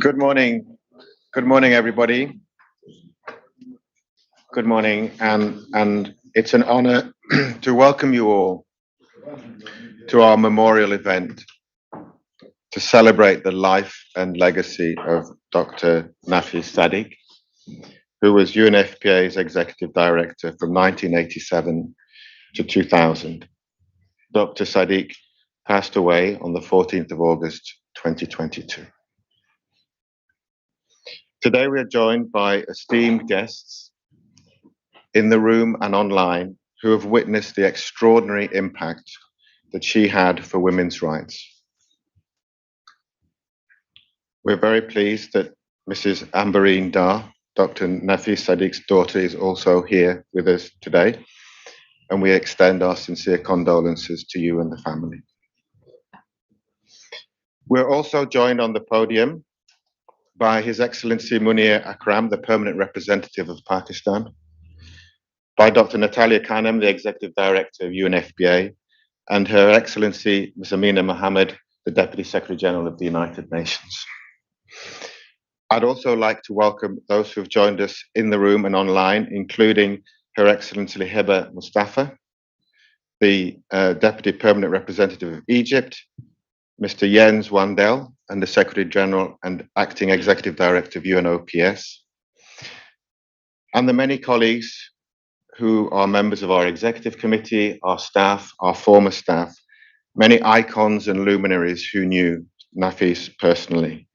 Good morning. Good morning, everybody. Good morning, and it's an honor to welcome you all to our memorial event to celebrate the life and legacy of Dr. Nafis Sadik, who was UNFPA's executive director from 1987 to 2000. Dr. Sadik passed away on the 14th of August, 2022. Today we are joined by esteemed guests in the room and online who have witnessed the extraordinary impact that she had for women's rights. We're very pleased that Mrs. Ambereen Dar, Dr. Nafis Sadik's daughter, is also here with us today, and we extend our sincere condolences to you and the family. We're also joined on the podium by His Excellency Munir Akram, the permanent representative of Pakistan, by Dr. Natalia Khanum, the Executive Director of UNFPA, and Her Excellency Ms. Amina Mohammed, the Deputy Secretary General of the United Nations. I'd also like to welcome those who have joined us in the room and online, including Her Excellency Hiba Mustafa, the Deputy Permanent Representative of Egypt, Mr. Jens Wandel, and the Secretary General and Acting Executive Director of UNOPS, and the many colleagues who are members of our executive committee, our staff, our former staff, many icons and luminaries who knew Nafis personally.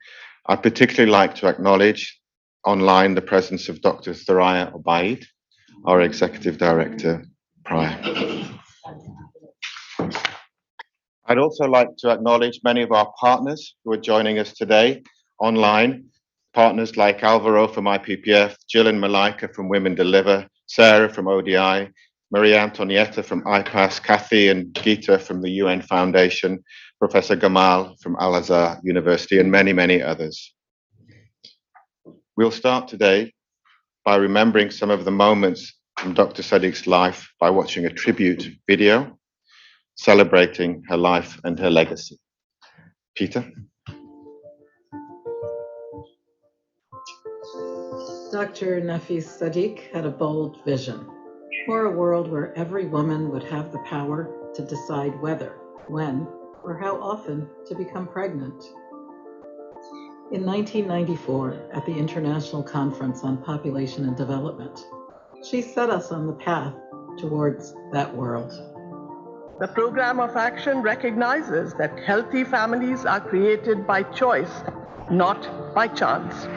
I'd particularly like to acknowledge online the presence of Dr. Thoraya Obaid, our executive director prior. I'd also like to acknowledge many of our partners who are joining us today online, partners like Alvaro from IPPF, Jill and Malika from Women Deliver, Sarah from ODI, Maria Antonietta from IPAS, Kathy and Gita from the UN Foundation, Professor Gamal from Al-Azhar University, and many, many others. We'll start today by remembering some of the moments from Dr. Sadik's life by watching a tribute video celebrating her life and her legacy. Peter? Dr. Nafis Sadik had a bold vision for a world where every woman would have the power to decide whether, when, or how often to become pregnant. In 1994, at the International Conference on Population and Development, she set us on the path towards that world. The program of action recognizes that healthy families are created by choice, not by chance.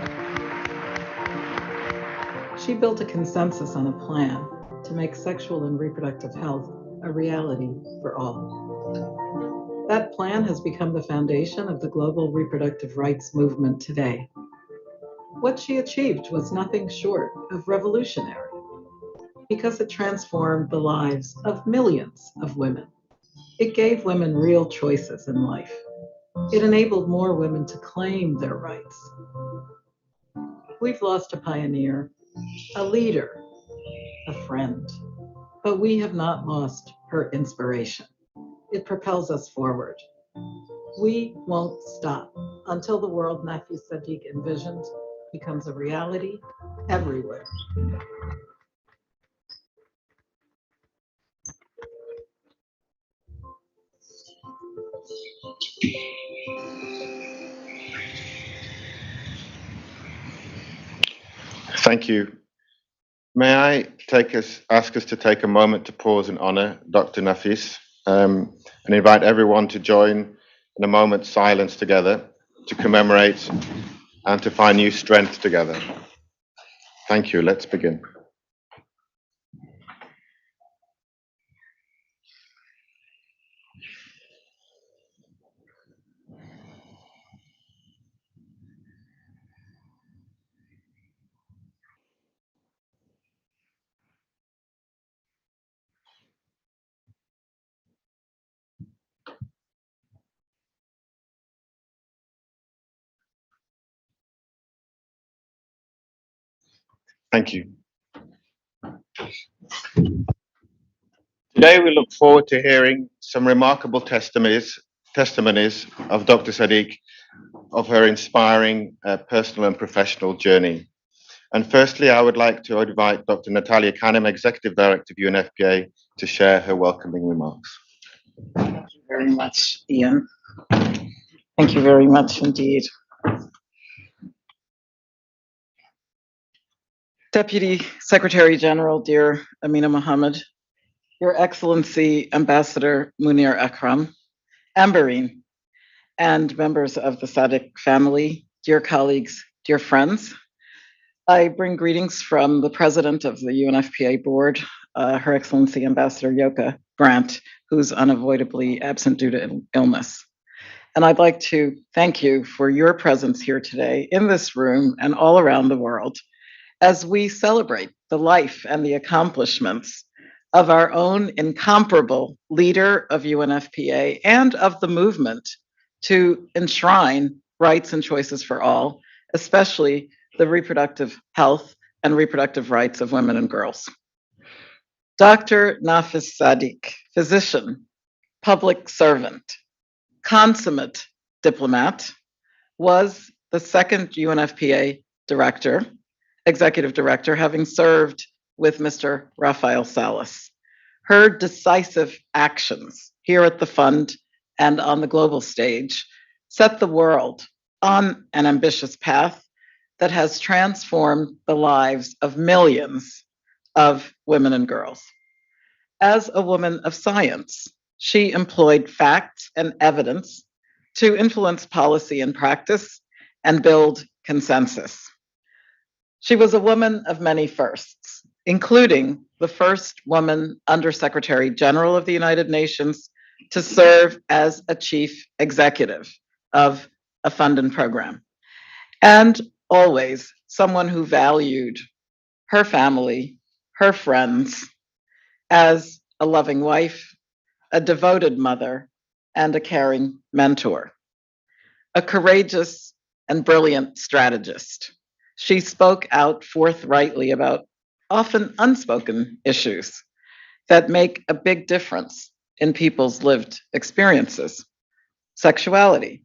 She built a consensus on a plan to make sexual and reproductive health a reality for all. That plan has become the foundation of the global reproductive rights movement today. What she achieved was nothing short of revolutionary, because it transformed the lives of millions of women. It gave women real choices in life. It enabled more women to claim their rights. We've lost a pioneer, a leader, a friend, but we have not lost her inspiration. It propels us forward. We won't stop until the world Nafis Sadik envisioned becomes a reality everywhere. Thank you. May I ask us to take a moment to pause and honor Dr. Nafis and invite everyone to join in a moment's silence together to commemorate and to find new strength together. Thank you. Let's begin. Thank you. Today we look forward to hearing some remarkable testimonies of Dr. Sadik of her inspiring personal and professional journey. And firstly, I would like to invite Dr. Natalia Khanem, Executive Director of UNFPA, to share her welcoming remarks. Thank you very much, Ian. Thank you very much indeed. Deputy Secretary General, dear Amina Mohammed, Your Excellency Ambassador Munir Akram, Amberine, and members of the Sadik family, dear colleagues, dear friends, I bring greetings from the president of the UNFPA board, Her Excellency Ambassador Yoka Grant, who's unavoidably absent due to illness. And I'd like to thank you for your presence here today in this room and all around the world as we celebrate the life and the accomplishments of our own incomparable leader of UNFPA and of the movement to enshrine rights and choices for all, especially the reproductive health and reproductive rights of women and girls. Dr. Nafis Sadik, physician, public servant, consummate diplomat, was the second UNFPA director, executive director, having served with Mr. Rafael Salas. Her decisive actions here at the fund and on the global stage set the world on an ambitious path that has transformed the lives of millions of women and girls. As a woman of science, she employed facts and evidence to influence policy and practice and build consensus. She was a woman of many firsts, including the first woman Undersecretary General of the United Nations to serve as a chief executive of a fund and program, and always someone who valued her family, her friends, as a loving wife, a devoted mother, and a caring mentor. A courageous and brilliant strategist. She spoke out forthrightly about often unspoken issues that make a big difference in people's lived experiences: sexuality,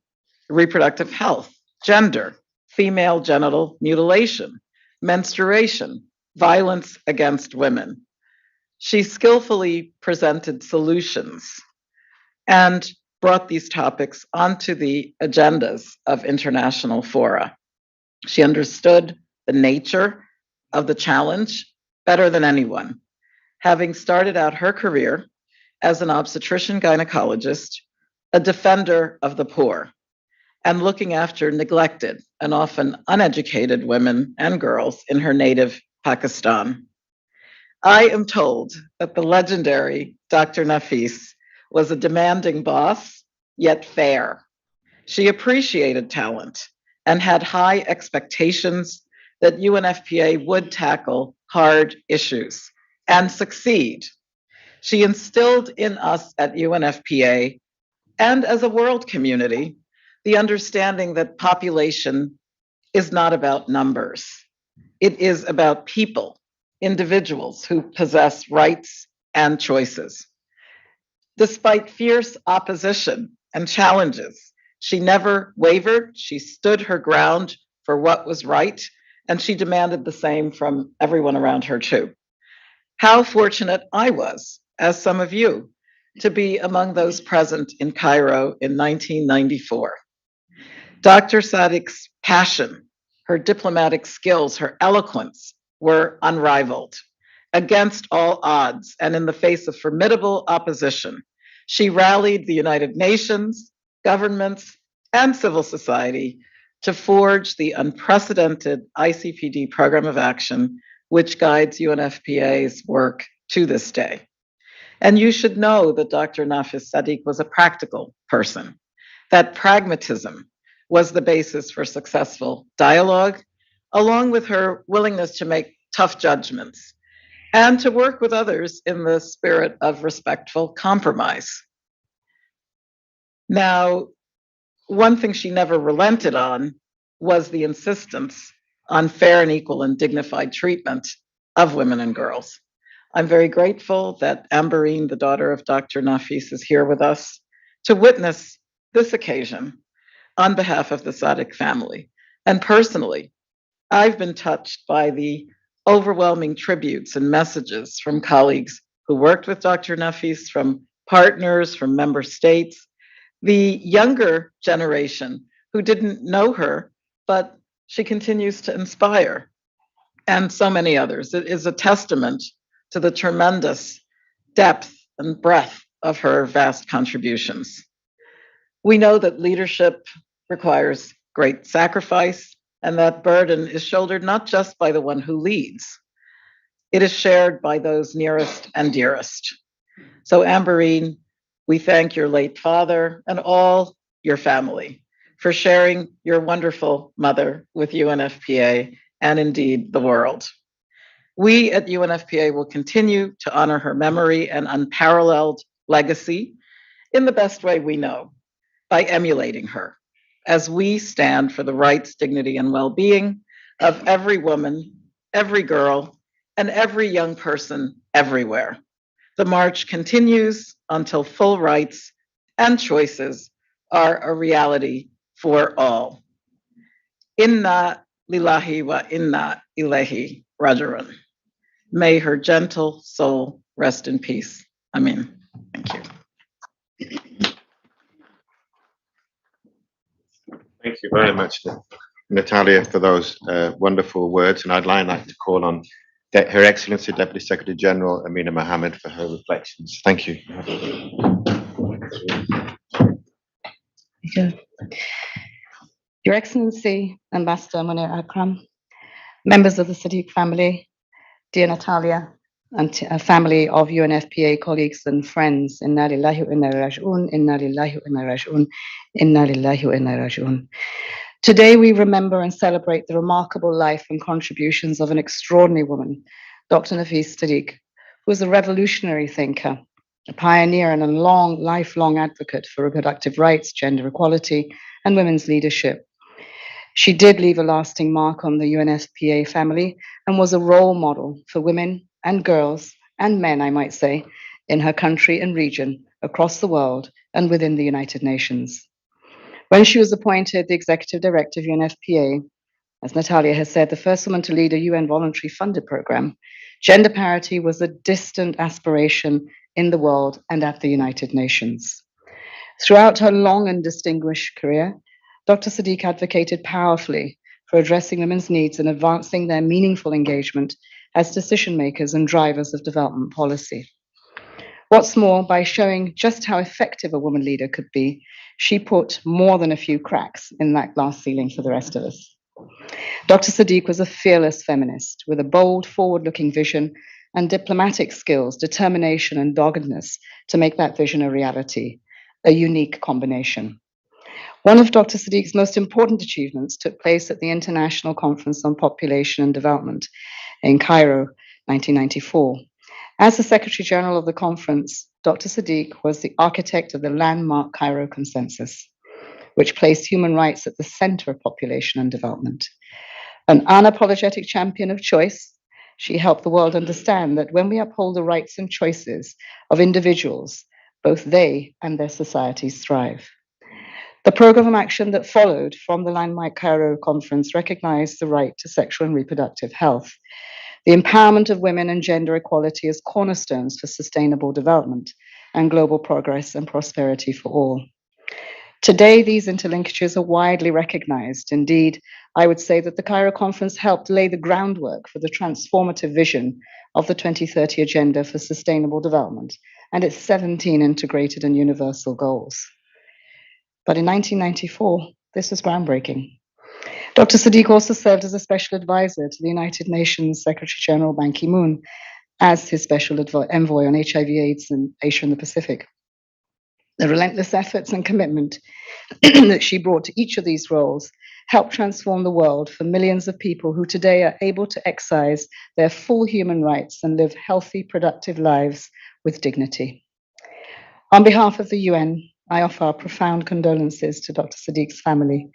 reproductive health, gender, female genital mutilation, menstruation, violence against women. She skillfully presented solutions and brought these topics onto the agendas of international fora. She understood the nature of the challenge better than anyone, having started out her career as an obstetrician gynecologist, a defender of the poor, and looking after neglected and often uneducated women and girls in her native Pakistan. I am told that the legendary Dr. Nafis was a demanding boss, yet fair. She appreciated talent and had high expectations that UNFPA would tackle hard issues and succeed. She instilled in us at UNFPA and as a world community the understanding that population is not about numbers. It is about people, individuals who possess rights and choices. Despite fierce opposition and challenges, she never wavered. She stood her ground for what was right, and she demanded the same from everyone around her, too. How fortunate I was, as some of you, to be among those present in Cairo in 1994. Dr. Sadik's passion, her diplomatic skills, her eloquence were unrivaled. Against all odds and in the face of formidable opposition, she rallied the United Nations, governments, and civil society to forge the unprecedented ICPD program of action, which guides UNFPA's work to this day. And you should know that Dr. Nafis Sadik was a practical person, that pragmatism was the basis for successful dialogue, along with her willingness to make tough judgments and to work with others in the spirit of respectful compromise. Now, one thing she never relented on was the insistence on fair and equal and dignified treatment of women and girls. I'm very grateful that Amberine, the daughter of Dr. Nafis, is here with us to witness this occasion On behalf of the Sadik family, and personally, I've been touched by the overwhelming tributes and messages from colleagues who worked with Dr. Nafis, from partners, from member states, the younger generation who didn't know her, but she continues to inspire, and so many others. It is a testament to the tremendous depth and breadth of her vast contributions. We know that leadership requires great sacrifice, and that burden is shouldered not just by the one who leads, it is shared by those nearest and dearest. So, Amberine, we thank your late father and all your family for sharing your wonderful mother with UNFPA and indeed the world. We at UNFPA will continue to honor her memory and unparalleled legacy in the best way we know, by emulating her as we stand for the rights, dignity, and well being of every woman, every girl, and every young person everywhere. The march continues until full rights and choices are a reality for all. Inna lillahi wa inna ilaihi raji'un. May her gentle soul rest in peace. Amen. Thank you. Thank you very much, Natalia, for those wonderful words. And I'd like to call on Her Excellency Deputy Secretary General Amina Mohammed for her reflections. Thank you. Thank you. Your Excellency, Ambassador Munir Akram, members of the Sadiq family, dear Natalia, and family of UNFPA colleagues and friends, Inna lillahi wa inna ilaihi raji'un, Inna lillahi wa inna ilaihi raji'un, Inna lillahi wa inna ilaihi raji'un. Today we remember and celebrate the remarkable life and contributions of an extraordinary woman, Dr. Nafis Sadiq, who was a revolutionary thinker, a pioneer and a lifelong advocate for reproductive rights, gender equality, and women's leadership. She did leave a lasting mark on the UNFPA family and was a role model for women and girls and men, I might say, in her country and region, across the world, and within the United Nations. When she was appointed the Executive Director of UNFPA, as Natalia has said, the first woman to lead a UN voluntary funded program, gender parity was a distant aspiration in the world and at the United Nations. Throughout her long and distinguished career, Dr. Sadiq advocated powerfully for addressing women's needs and advancing their meaningful engagement as decision makers and drivers of development policy. What's more, by showing just how effective a woman leader could be, she put more than a few cracks in that glass ceiling for the rest of us. Dr. Sadiq was a fearless feminist with a bold, forward-looking vision and diplomatic skills, determination, and doggedness to make that vision a reality, a unique combination. One of Dr. Sadiq's most important achievements took place at the International Conference on Population and Development in Cairo, 1994. As the Secretary General of the conference, Dr. Sadiq was the architect of the landmark Cairo Consensus, which placed human rights at the center of population and development. An unapologetic champion of choice, she helped the world understand that when we uphold the rights and choices of individuals, both they and their societies thrive. The program of action that followed from the landmark Cairo conference recognized the right to sexual and reproductive health, the empowerment of women and gender equality as cornerstones for sustainable development and global progress and prosperity for all. Today, these interlinkages are widely recognized. Indeed, I would say that the Cairo conference helped lay the groundwork for the transformative vision of the 2030 Agenda for Sustainable Development and its 17 integrated and universal goals. But in 1994, this was groundbreaking. Dr. Sadiq also served as a special advisor to the United Nations Secretary General Ban Ki-moon as his special envoy on HIV/AIDS in Asia and the Pacific. The relentless efforts and commitment that she brought to each of these roles helped transform the world for millions of people who today are able to exercise their full human rights and live healthy, productive lives with dignity. On behalf of the UN, I offer our profound condolences to Dr. Sadiq's family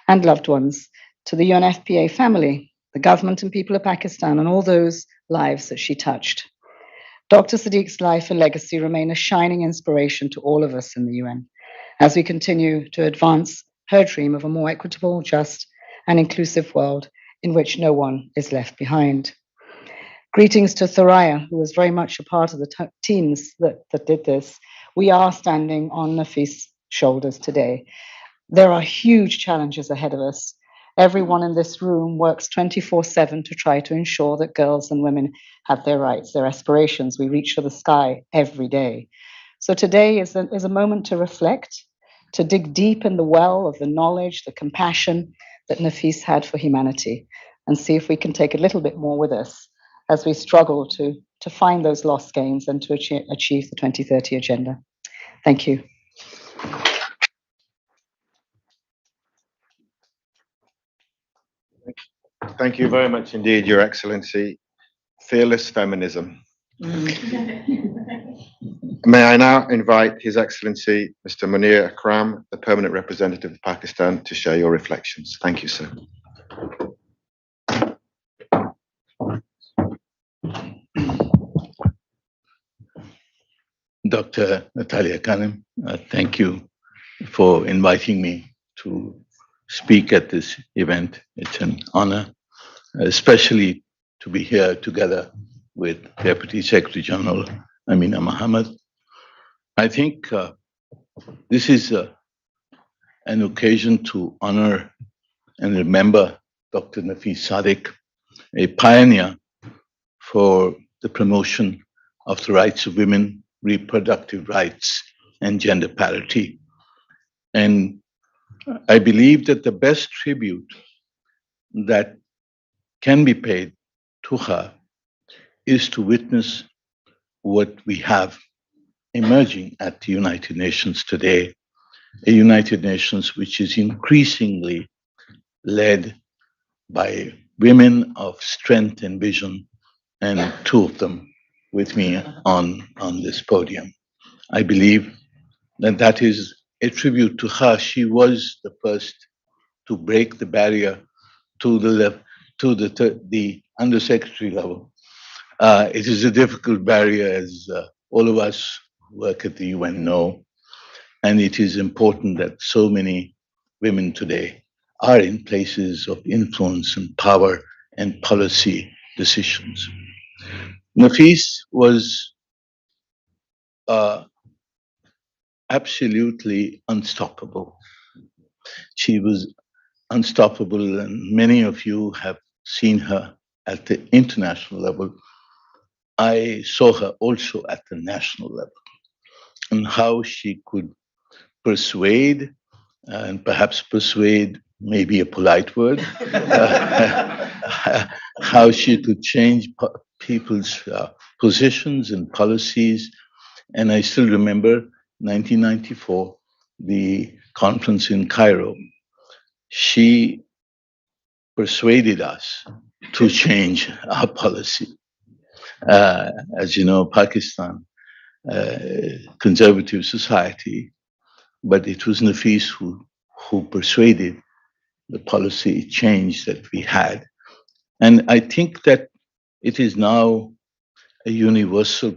and loved ones, to the UNFPA family, the government and people of Pakistan, and all those lives that she touched. Dr. Sadiq's life and legacy remain a shining inspiration to all of us in the UN as we continue to advance her dream of a more equitable, just, and inclusive world in which no one is left behind. Greetings to Thoraya, who was very much a part of the teams that did this. We are standing on Nafis' shoulders today. There are huge challenges ahead of us. Everyone in this room works 24/7 to try to ensure that girls and women have their rights, their aspirations. We reach for the sky every day. So today is a moment to reflect, to dig deep in the well of the knowledge, the compassion that Nafis had for humanity, and see if we can take a little bit more with us as we struggle to find those lost gains and to achieve the 2030 agenda. Thank you. Thank you very much indeed, Your Excellency. Fearless feminism. May I now invite His Excellency Mr. Munir Akram, the Permanent Representative of Pakistan, to share your reflections. Thank you, sir. Dr. Natalia Khanem, thank you for inviting me to speak at this event. It's an honor, especially to be here together with Deputy Secretary General Amina Mohammed. I think this is an occasion to honor and remember Dr. Nafis Sadik, a pioneer for the promotion of the rights of women, reproductive rights, and gender parity. And I believe that the best tribute that can be paid to her is to witness what we have emerging at the United Nations today, a United Nations which is increasingly led by women of strength and vision, and two of them with me on this podium. I believe that that is a tribute to her. She was the first to break the barrier to the undersecretary level. It is a difficult barrier, as all of us who work at the UN know, and it is important that so many women today are in places of influence and power and policy decisions. Nafis was absolutely unstoppable. She was unstoppable, and many of you have seen her at the international level. I saw her also at the national level, and how she could persuade, and perhaps persuade may be a polite word, how she could change people's positions and policies. And I still remember 1994, the conference in Cairo. She persuaded us to change our policy. As you know, Pakistan, conservative society, but it was Nafis who persuaded the policy change that we had. And I think that it is now a universal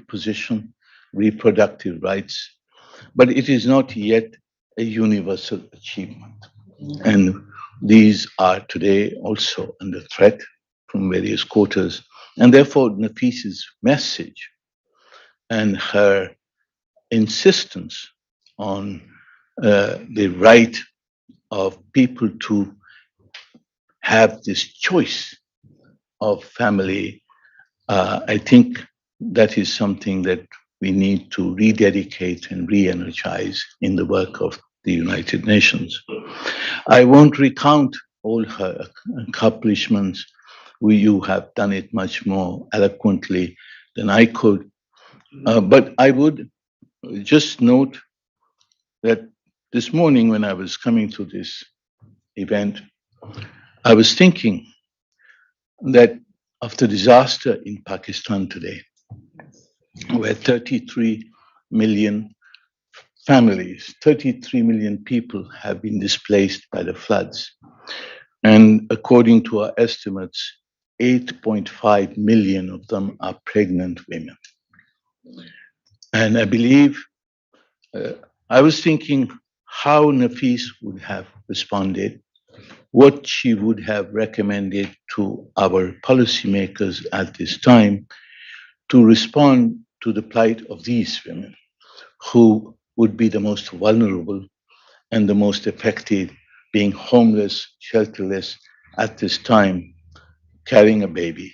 position, reproductive rights, but it is not yet a universal achievement. And these are today also under threat from various quarters. And therefore, Nafis's message and her insistence on the right of people to have this choice of family, I think that is something that we need to rededicate and re-energize in the work of the United Nations. I won't recount all her accomplishments. You have done it much more eloquently than I could. But I would just note that this morning when I was coming to this event, I was thinking that of the disaster in Pakistan today, where 33 million families, 33 million people have been displaced by the floods. And according to our estimates, 8.5 million of them are pregnant women. And I believe, I was thinking how Nafis would have responded, what she would have recommended to our policymakers at this time to respond to the plight of these women who would be the most vulnerable and the most affected, being homeless, shelterless at this time, carrying a baby.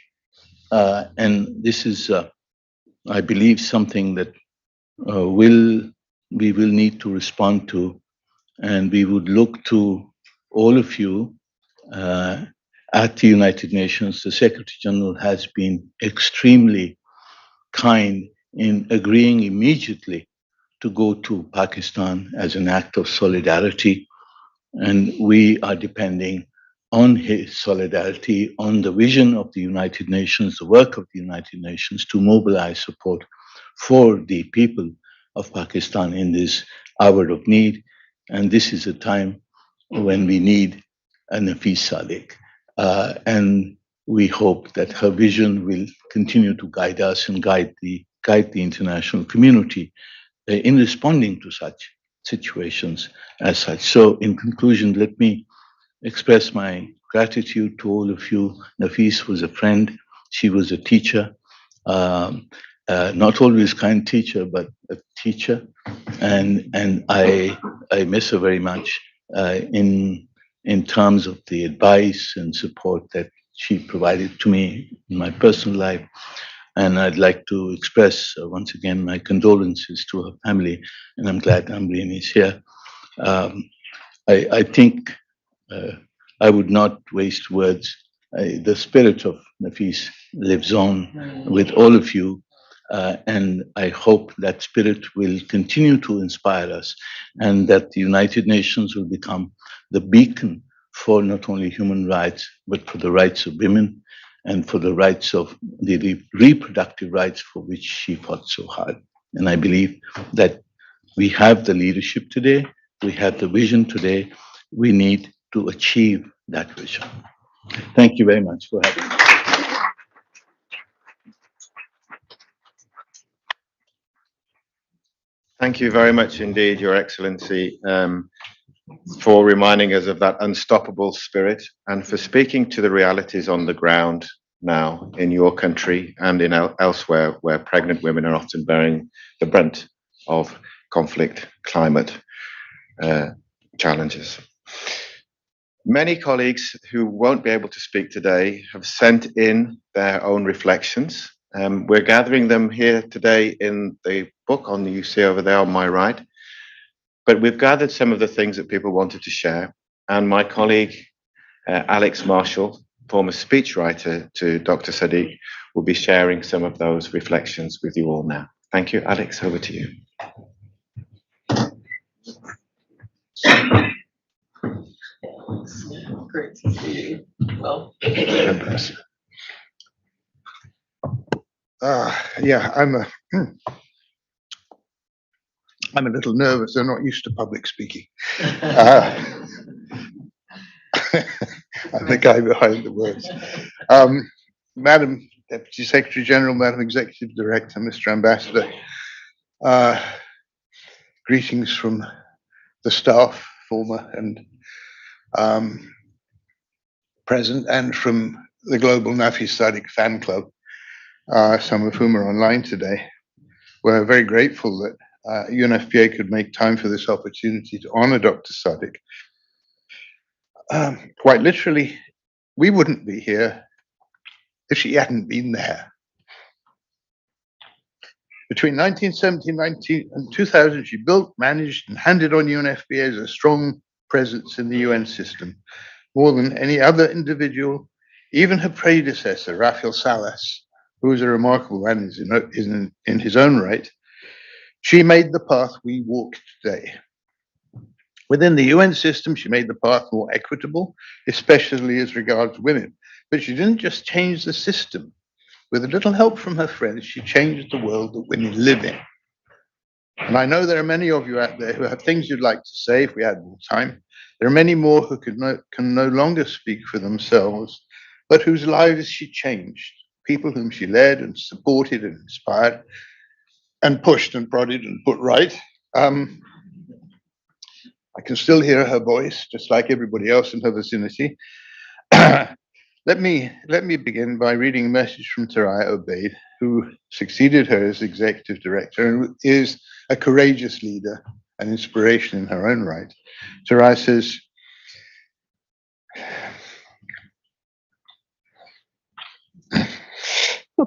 And this is, I believe, something that we will need to respond to, and we would look to all of you at the United Nations. The Secretary General has been extremely kind in agreeing immediately to go to Pakistan as an act of solidarity. And we are depending on his solidarity, on the vision of the United Nations, the work of the United Nations to mobilize support for the people of Pakistan in this hour of need. And this is a time when we need a Nafis Sadik. And we hope that her vision will continue to guide us and guide the international community in responding to such situations as such. So in conclusion, let me express my gratitude to all of you. Nafis was a friend. She was a teacher, not always kind teacher, but a teacher. And I miss her very much in terms of the advice and support that she provided to me in my personal life. And I'd like to express once again my condolences to her family, and I'm glad Ambreen is here. I think I would not waste words. The spirit of Nafis lives on with all of you, and I hope that spirit will continue to inspire us, and that the United Nations will become the beacon for not only human rights, but for the rights of women and for the rights of the reproductive rights for which she fought so hard. And I believe that we have the leadership today, we have the vision today, we need to achieve that vision. Thank you very much for having me. Thank you very much indeed, Your Excellency, for reminding us of that unstoppable spirit and for speaking to the realities on the ground now in your country and in elsewhere where pregnant women are often bearing the brunt of conflict, climate challenges. Many colleagues who won't be able to speak today have sent in their own reflections. We're gathering them here today in the book you see over there on my right. But we've gathered some of the things that people wanted to share. And my colleague, Alex Marshall, former speechwriter to Dr. Sadik, will be sharing some of those reflections with you all now. Thank you. Alex, over to you. Great to see you. Well, yeah, I'm a little nervous. I'm not used to public speaking. I'm the guy behind the words. Madam Deputy Secretary General, Madam Executive Director, Mr. Ambassador, greetings from the staff, former and present, and from the Global Nafis Sadik fan club, some of whom are online today. We're very grateful that UNFPA could make time for this opportunity to honor Dr. Sadik. Quite literally, we wouldn't be here if she hadn't been there. Between 1970 and 2000, she built, managed, and handed on UNFPA as a strong presence in the UN system, more than any other individual, even her predecessor, Rafael Salas, who was a remarkable man in his own right. She made the path we walk today. Within the UN system, she made the path more equitable, especially as regards women. But she didn't just change the system. With a little help from her friends, she changed the world that women live in. And I know there are many of you out there who have things you'd like to say if we had more time. There are many more who can no longer speak for themselves, but whose lives she changed. People whom she led and supported and inspired and pushed and prodded and put right. I can still hear her voice, just like everybody else in her vicinity. Let me begin by reading a message from Tarai Obeid, who succeeded her as executive director and is a courageous leader, an inspiration in her own right. Tarai says,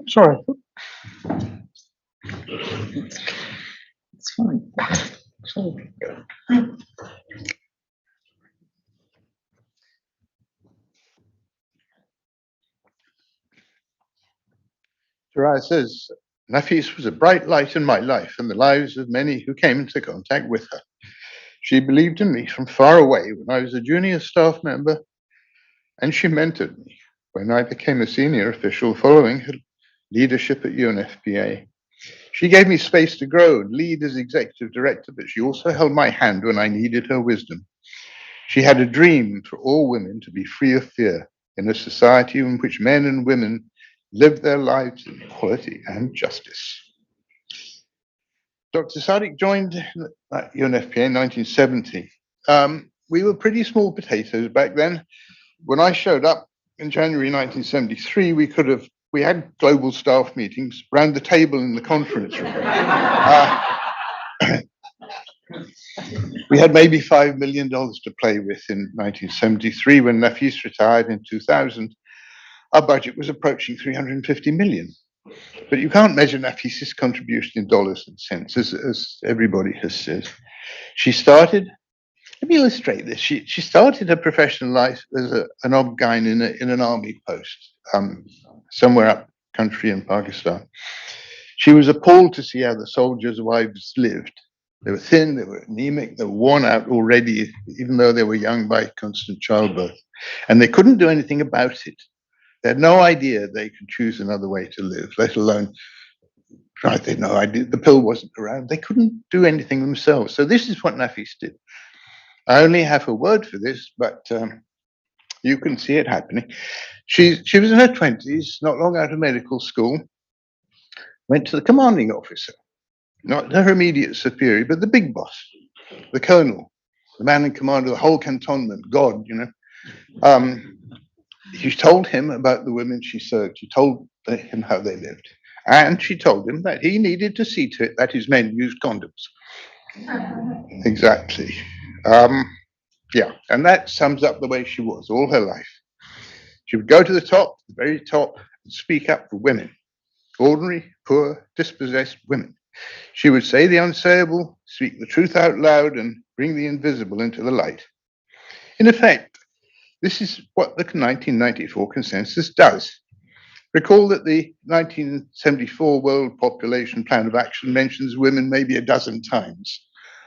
sorry. It's fine. Tarai says, Nafis was a bright light in my life and the lives of many who came into contact with her. She believed in me from far away when I was a junior staff member, and she mentored me when I became a senior official following her leadership at UNFPA. She gave me space to grow and lead as executive director, but she also held my hand when I needed her wisdom. She had a dream for all women to be free of fear in a society in which men and women live their lives in equality and justice. Dr. Sadik joined UNFPA in 1970. We were pretty small potatoes back then. When I showed up in January 1973, we had global staff meetings around the table in the conference room. We had maybe $5 million to play with in 1973. When Nafis retired in 2000, our budget was approaching 350 million. But you can't measure Nafis's contribution in dollars and cents, as everybody has said. She started, let me illustrate this. She started her professional life as an obgyn in an army post, somewhere up country in Pakistan. She was appalled to see how the soldiers' wives lived. They were thin, they were anemic, they were worn out already, even though they were young by constant childbirth. And they couldn't do anything about it. They had no idea they could choose another way to live, let alone, right, they had no idea, the pill wasn't around. They couldn't do anything themselves. So this is what Nafis did. I only have her word for this, but you can see it happening. She was in her 20s, not long out of medical school, went to the commanding officer, not her immediate superior, but the big boss, the colonel, the man in command of the whole cantonment, God, you know. She told him about the women she served. She told him how they lived. And she told him that he needed to see to it that his men used condoms. Exactly. Yeah, and that sums up the way she was all her life. She would go to the top, the very top, and speak up for women, ordinary, poor, dispossessed women. She would say the unsayable, speak the truth out loud, and bring the invisible into the light. In effect, this is what the 1994 consensus does. Recall that the 1974 World Population Plan of Action mentions women maybe a dozen times.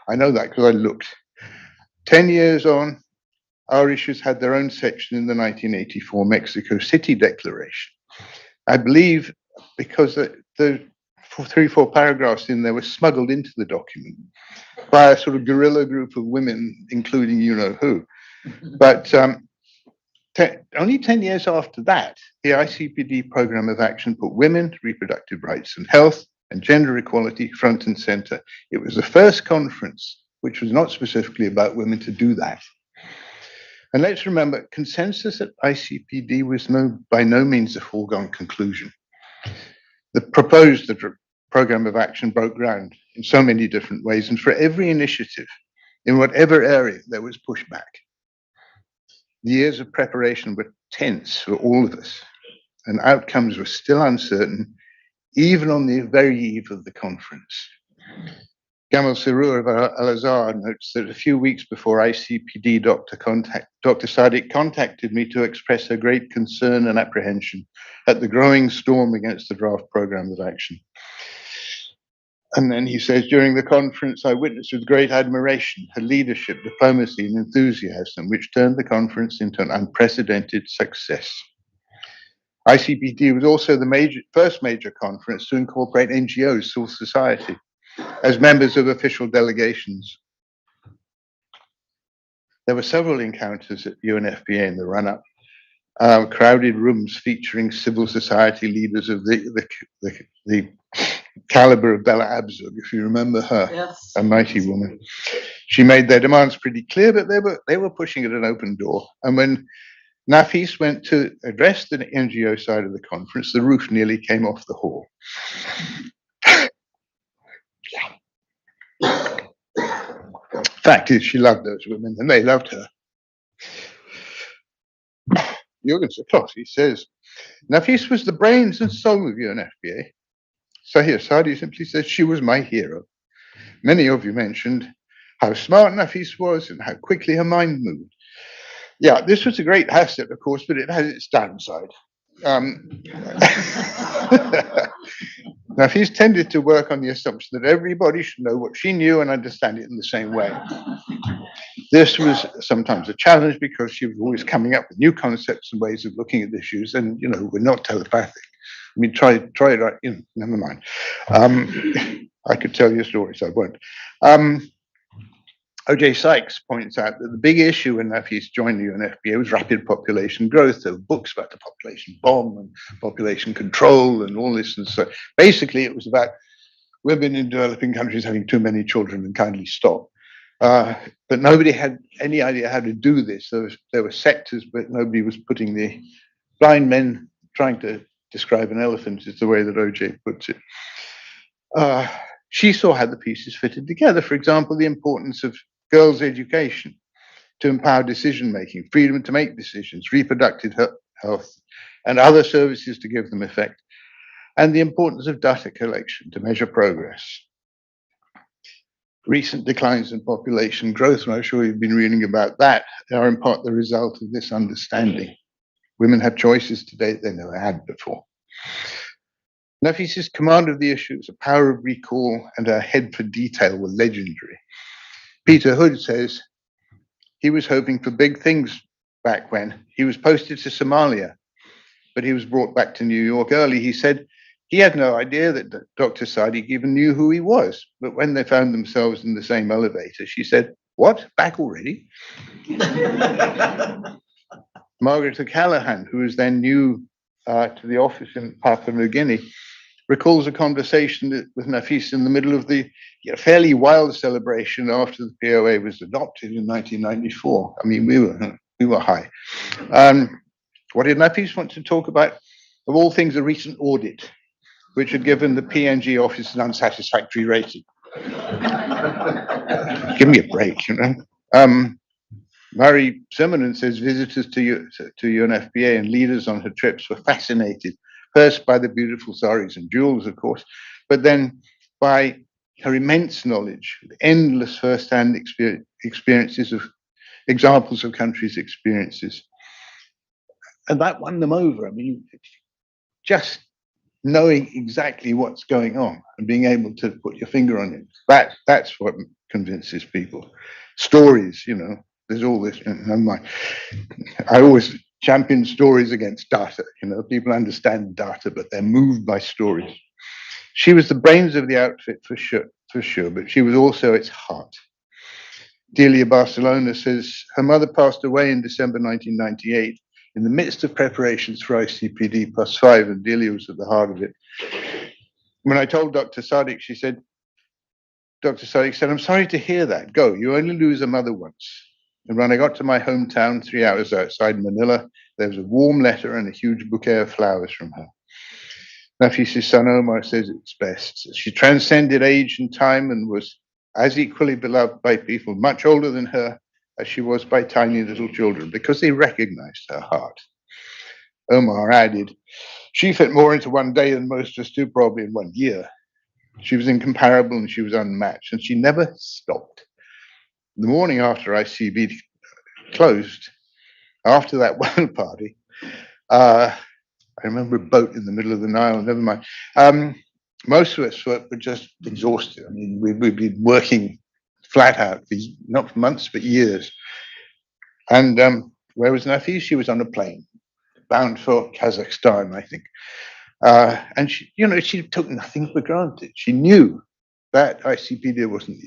I know that because I looked. 10 years on, our issues had their own section in the 1984 Mexico City Declaration. I believe because the 3-4 paragraphs in there were smuggled into the document by a sort of guerrilla group of women, including you-know-who. But only 10 years after that, the ICPD Program of Action put women, reproductive rights and health, and gender equality front and center. It was the first conference which was not specifically about women to do that. And let's remember, consensus at ICPD was by no means a foregone conclusion. The proposed program of action broke ground in so many different ways, and for every initiative, in whatever area, there was pushback. The years of preparation were tense for all of us, and outcomes were still uncertain, even on the very eve of the conference. Gamal Sirur of Al-Azhar notes that a few weeks before ICPD, Dr. Sadik contacted me to express her great concern and apprehension at the growing storm against the draft program of action. And then he says, during the conference, I witnessed with great admiration her leadership, diplomacy, and enthusiasm, which turned the conference into an unprecedented success. ICPD was also the first major conference to incorporate NGOs, civil society, as members of official delegations. There were several encounters at UNFPA in the run-up, crowded rooms featuring civil society leaders of the caliber of Bella Abzug, if you remember her, Yes. a mighty woman. She made their demands pretty clear, but they were pushing at an open door. And when Nafis went to address the NGO side of the conference, the roof nearly came off the hall. Fact is, she loved those women, and they loved her. Jürgen Sakowski says, Nafis was the brains and soul of UNFPA. Sahir Sadi simply says, she was my hero. Many of you mentioned how smart Nafis was and how quickly her mind moved. Yeah, this was a great asset, of course, but it has its downside. Nafis tended to work on the assumption that everybody should know what she knew and understand it in the same way. This was sometimes a challenge because she was always coming up with new concepts and ways of looking at issues, and we're not telepathic. I mean, try it. Never mind. I could tell you stories. I won't. O.J. Sykes points out that the big issue when Nafis joined the UNFPA was rapid population growth. There were books about the population bomb and population control and all this. And so basically it was about women in developing countries having too many children and kindly stop. But nobody had any idea how to do this. There were sectors, but nobody was putting the blind men trying to describe an elephant is the way that O.J. puts it. She saw how the pieces fitted together. For example, the importance of girls' education to empower decision-making, freedom to make decisions, reproductive health, and other services to give them effect, and the importance of data collection to measure progress. Recent declines in population growth, and I'm sure you've been reading about that, are in part the result of this understanding. Women have choices today they never had before. Nafis's command of the issues, a power of recall, and her head for detail were legendary. Peter Hood says he was hoping for big things back when. He was posted to Somalia, but he was brought back to New York early. He said he had no idea that Dr. Sadik even knew who he was. But when they found themselves in the same elevator, she said, "What? Back already?" Margaret O'Callaghan, who was then new to the office in Papua New Guinea, recalls a conversation with Nafis in the middle of the fairly wild celebration after the POA was adopted in 1994. I mean, we were high. What did Nafis want to talk about? Of all things, a recent audit, which had given the PNG office an unsatisfactory rating. Give me a break, Mary Simonon says visitors to UNFPA and leaders on her trips were fascinated, first by the beautiful saris and jewels, of course, but then by her immense knowledge, endless first-hand experiences of examples of countries' experiences. And that won them over. I mean, just knowing exactly what's going on and being able to put your finger on it, that's what convinces people. Stories, there's all this, never mind. I always champion stories against data. People understand data, but they're moved by stories. She was the brains of the outfit for sure, but she was also its heart. Delia Barcelona says her mother passed away in December 1998 in the midst of preparations for ICPD +5, and Delia was at the heart of it. When I told Dr. Sadik, Dr. Sadik said, "I'm sorry to hear that. Go, you only lose a mother once." And when I got to my hometown, 3 hours outside Manila, there was a warm letter and a huge bouquet of flowers from her. Nafis's son Omar says it's best. She transcended age and time and was as equally beloved by people much older than her as she was by tiny little children, because they recognized her heart. Omar added, she fit more into one day than most of us do, probably in 1 year. She was incomparable and she was unmatched, and she never stopped. The morning after ICB closed, after that one party, I remember a boat in the middle of the Nile, never mind. Most of us were just exhausted. I mean, we'd been working flat out for not for months, but years. And where was Nafis? She was on a plane, bound for Kazakhstan, I think. And she took nothing for granted. She knew that ICPD wasn't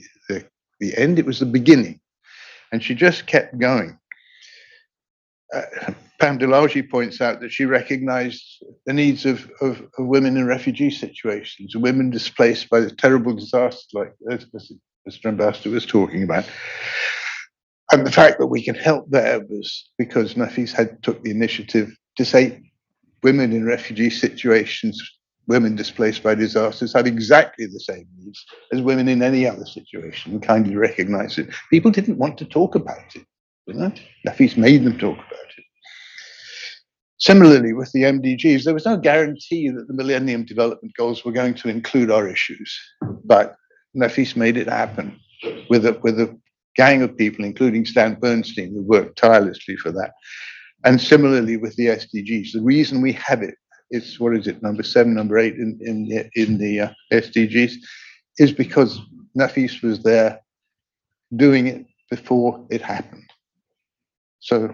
the end, it was the beginning. And she just kept going. Pam Delargy points out that she recognized the needs of women in refugee situations, women displaced by the terrible disasters like Mr. Ambassador was talking about. And the fact that we can help there was because Nafis took the initiative to say women in refugee situations, women displaced by disasters, have exactly the same needs as women in any other situation, and kindly recognize it. People didn't want to talk about it. Nafis made them talk about it. Similarly, with the MDGs, there was no guarantee that the Millennium Development Goals were going to include our issues, but Nafis made it happen with a gang of people, including Stan Bernstein, who worked tirelessly for that. And similarly with the SDGs, the reason we have it, it's, what is it, number 7, number 8 in the SDGs, is because Nafis was there doing it before it happened. So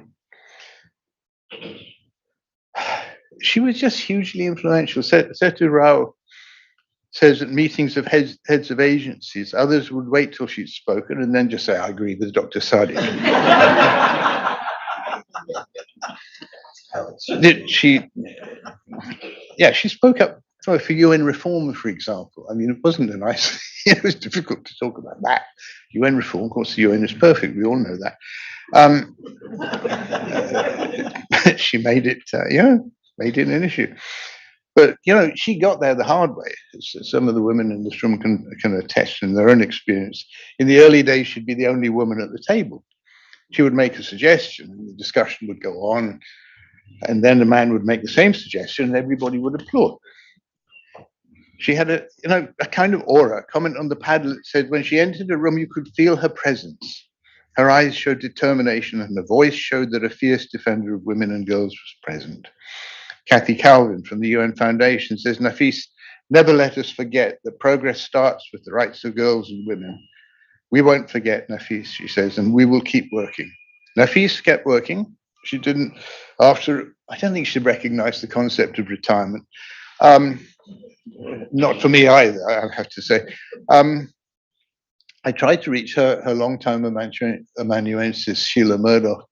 she was just hugely influential. Setu Rao says at meetings of heads of agencies, others would wait till she'd spoken and then just say, I agree with Dr. Sadik. She spoke up for UN reform, for example. I mean, it wasn't a nice, it was difficult to talk about that. UN reform, of course, the UN is perfect. We all know that. She made it, made it an issue. But, she got there the hard way. Some of the women in this room can attest in their own experience. In the early days, she'd be the only woman at the table. She would make a suggestion, and the discussion would go on. And then the man would make the same suggestion, and everybody would applaud. She had a kind of aura. A comment on the Padlet said, when she entered a room, you could feel her presence. Her eyes showed determination, and her voice showed that a fierce defender of women and girls was present. Kathy Calvin from the UN Foundation says, Nafis, never let us forget that progress starts with the rights of girls and women. We won't forget, Nafis, she says, and we will keep working. Nafis kept working. She didn't, I don't think she recognized the concept of retirement. Not for me either, I have to say. I tried to reach her long-time amanuensis, Sheila Murdoch,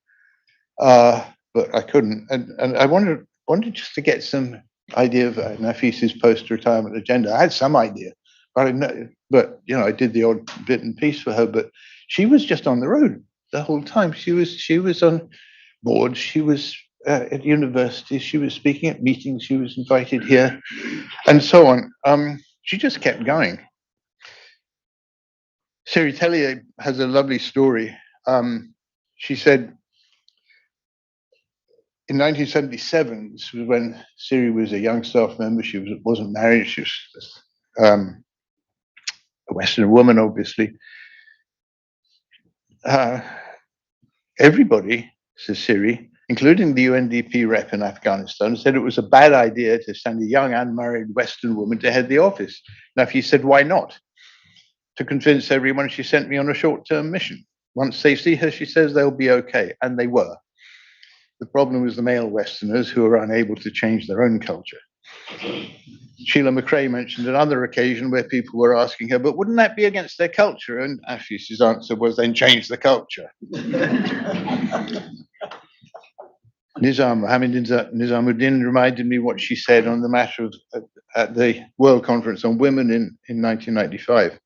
but I couldn't. And I wanted just to get some idea of Nafis's post-retirement agenda. I had some idea, but I did the odd bit and piece for her. But she was just on the road the whole time. She was on boards. She was at universities. She was speaking at meetings. She was invited here, and so on. She just kept going. Siri Tellier has a lovely story. She said, in 1977, this was when Siri was a young staff member. She wasn't married. She was a Western woman, obviously. Everybody, says Siri, including the UNDP rep in Afghanistan, said it was a bad idea to send a young unmarried Western woman to head the office. Now, he said, why not? To convince everyone, she sent me on a short-term mission. Once they see her, she says they'll be okay, and they were. The problem was the male Westerners who were unable to change their own culture. Sheila McRae mentioned another occasion where people were asking her, but wouldn't that be against their culture? And Nafis's answer was, then change the culture. Nizamuddin reminded me what she said on the matter of at the World Conference on Women in 1995.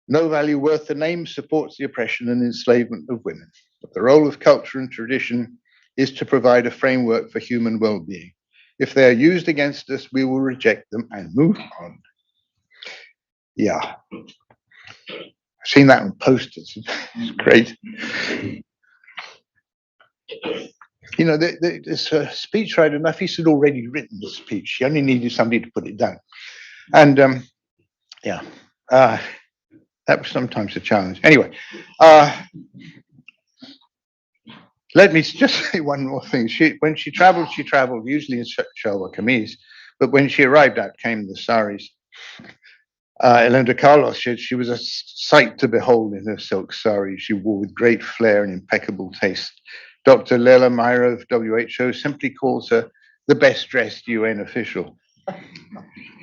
No value worth the name supports the oppression and enslavement of women. But the role of culture and tradition is to provide a framework for human well-being. If they are used against us, we will reject them and move on. Yeah. I've seen that on posters. It's great. This speechwriter, Nafis had already written the speech. She only needed somebody to put it down. And that was sometimes a challenge. Anyway, let me just say one more thing. When she traveled usually in shalwar kameez, but when she arrived out came the saris. Elena Carlos said she was a sight to behold in her silk sari. She wore with great flair and impeccable taste. Dr. Leila Myra of WHO simply calls her the best dressed UN official.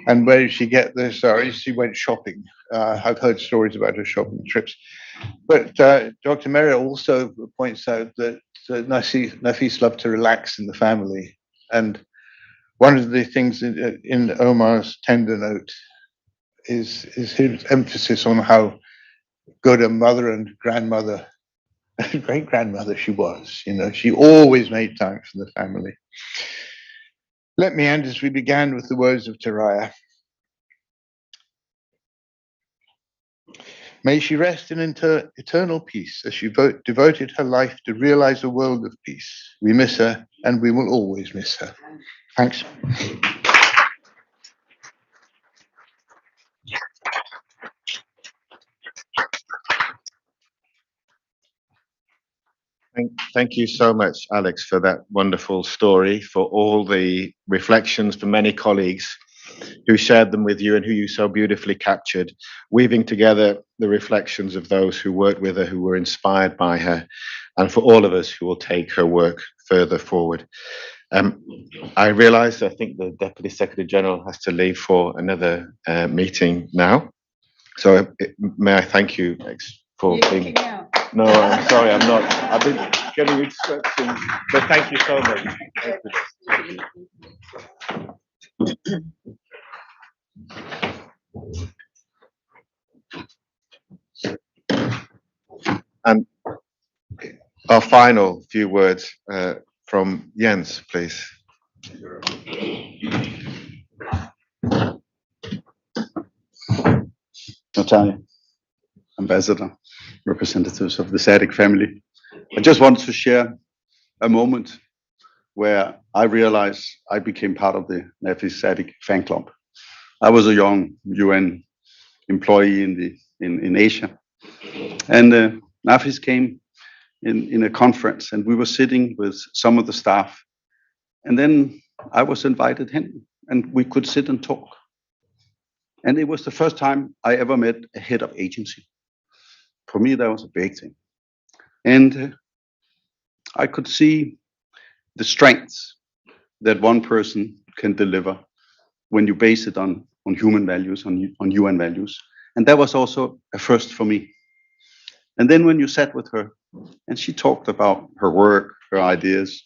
And where did she get the saris? She went shopping. I've heard stories about her shopping trips. But Dr. Merritt also points out that Nafis loved to relax in the family. And one of the things in Omar's tender note is his emphasis on how good a mother and grandmother, great grandmother she was. You know, she always made time for the family. Let me end as we began with the words of Taraya. May she rest in eternal peace as she devoted her life to realize a world of peace. We miss her, and we will always miss her. Thanks. Thank you so much, Alex, for that wonderful story, for all the reflections from many colleagues who shared them with you and who you so beautifully captured, weaving together the reflections of those who worked with her, who were inspired by her, and for all of us who will take her work further forward. I realize, I think the Deputy Secretary General has to leave for another meeting now. So may I thank you for being... No, I'm sorry, I'm not. I've been getting instructions, but thank you so much. And our final few words from Jens, please. Natalia, Ambassador, representatives of the Sadik family. I just wanted to share a moment where I realized I became part of the Nafis Sadik fan club. I was a young UN employee in Asia, and Nafis came in a conference, and we were sitting with some of the staff, and then I was invited in, and we could sit and talk. And it was the first time I ever met a head of agency. For me, that was a big thing. And I could see the strengths that one person can deliver when you base it on human values, on UN values. And that was also a first for me. And then when you sat with her and she talked about her work, her ideas,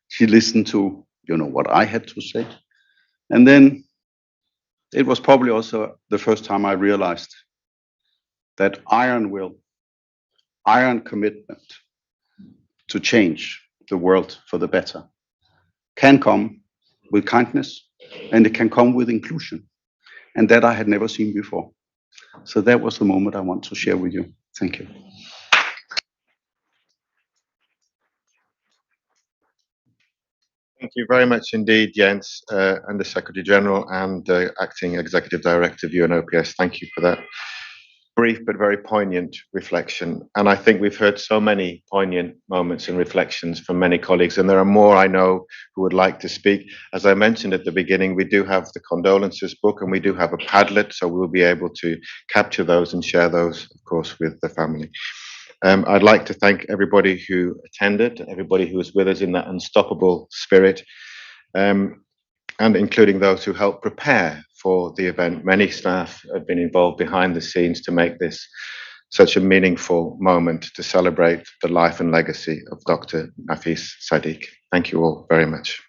she listened to, what I had to say. And then it was probably also the first time I realized that iron will, iron commitment to change the world for the better can come with kindness, and it can come with inclusion. And that I had never seen before. So that was the moment I want to share with you. Thank you. Thank you very much indeed, Jens, Under Secretary General and Acting Executive Director of UNOPS. Thank you for that brief but very poignant reflection. And I think we've heard so many poignant moments and reflections from many colleagues, and there are more I know who would like to speak. As I mentioned at the beginning, we do have the condolences book and we do have a Padlet, so we'll be able to capture those and share those, of course, with the family. I'd like to thank everybody who attended, everybody who was with us in that unstoppable spirit, and including those who helped prepare for the event. Many staff have been involved behind the scenes to make this such a meaningful moment to celebrate the life and legacy of Dr. Nafis Sadik. Thank you all very much.